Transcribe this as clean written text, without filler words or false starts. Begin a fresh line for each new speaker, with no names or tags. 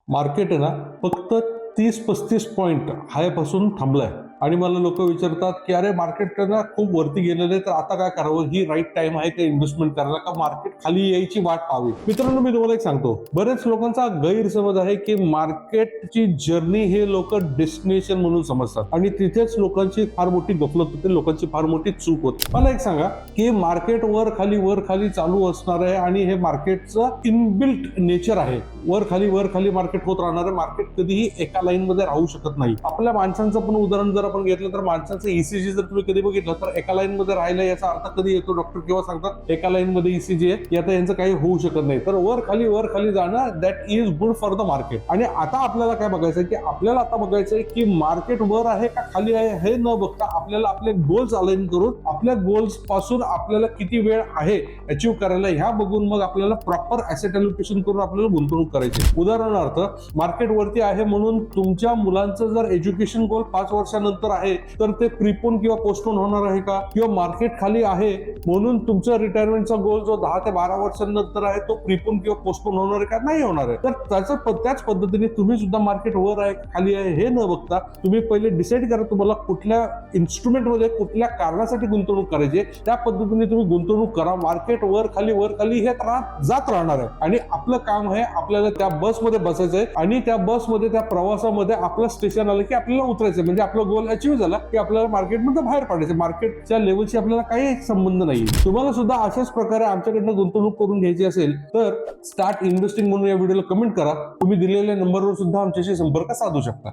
Market आहे ना फक्त 30-35 पॉईंट हायपासून थांबलाय आणि मला लोक विचारतात की अरे मार्केट ना खूप वरती गेलेलं आहे तर आता काय करावं, ही राईट टाइम आहे का इन्व्हेस्टमेंट करायला का मार्केट खाली यायची वाट पाहावी? मित्रांनो, मी तुम्हाला एक सांगतो, बरेच लोकांचा गैरसमज आहे की मार्केटची जर्नी हे लोक डेस्टिनेशन म्हणून समजतात आणि तिथेच लोकांची फार मोठी गफलत होते, लोकांची फार मोठी चूक होते. मला एक सांगा की मार्केट वर खाली चालू असणार आहे आणि हे मार्केटचं इनबिल्ट नेचर आहे. वर खाली मार्केट होत राहणार आहे. मार्केट कधीही एका लाईन मध्ये राहू शकत नाही. आपल्या माणसांचं पण उदाहरण जर आपण घेतलं तर माणसाचं ईसीजी जर तुम्ही कधी बघितलं तर एका लाईन मध्ये राहिलं याचा अर्थ कधी येतो? डॉक्टर केव्हा सांगतात एका लाईन मध्ये ईसीजी आहे, आता यांचं काही होऊ शकत नाही. तर वर खाली जाणं that is good for the market. आणि आता आपल्याला काय बघायचंय की आपल्याला आता बघायचंय की मार्केट वर आहे का खाली आहे हे न बघता आपल्याला आपले गोल्स अलाइन करून आपल्या गोल्स पासून आपल्याला किती वेळ आहे अचीव्ह करायला ह्या बघून मग आपल्याला प्रॉपर ऍसेट अलोकेशन करून आपल्याला गुंतवणूक करायची. उदाहरणार्थ मार्केट वरती आहे म्हणून तुमच्या मुलांचं जर एज्युकेशन गोल 5 वर्षानंतर आहे तर ते प्रीपोन किंवा पोस्टपोन होणार आहे का? किंवा मार्केट खाली आहे म्हणून तुमचा रिटायरमेंटचा गोल जो 10 ते 12 वर्षांनंतर आहे तो प्रीपोन किंवा पोस्टपोन होणार आहे का? नाही होणार आहे. तर त्याच पद्धतीने तुम्ही सुद्धा मार्केट वर आहे खाली आहे हे न बघता तुम्ही पहिले डिसाईड करा तुम्हाला कुठल्या इन्स्ट्रुमेंट मध्ये कुठल्या कारणासाठी गुंतवणूक करायची, त्या पद्धतीने तुम्ही गुंतवणूक करा. मार्केट वर खाली हे जात राहणार आहे आणि आपलं काम आहे आपल्याला त्या बसमध्ये बसायचंय आणि त्या बसमध्ये त्या प्रवासामध्ये आपलं स्टेशन आलं की आपल्याला उतरायचं, म्हणजे आपला गोल अचीव्ह झाला की आपल्याला मार्केटमध्ये बाहेर पडायचं. मार्केटच्या लेवलशी आपल्याला काही संबंध नाही. तुम्हाला सुद्धा अशाच प्रकारे आमच्याकडनं गुंतवणूक करून घ्यायची असेल तर स्टार्ट इन्व्हेस्टिंग म्हणून या व्हिडिओला कमेंट करा. तुम्ही दिलेल्या नंबरवर सुद्धा आमच्याशी संपर्क साधू शकता.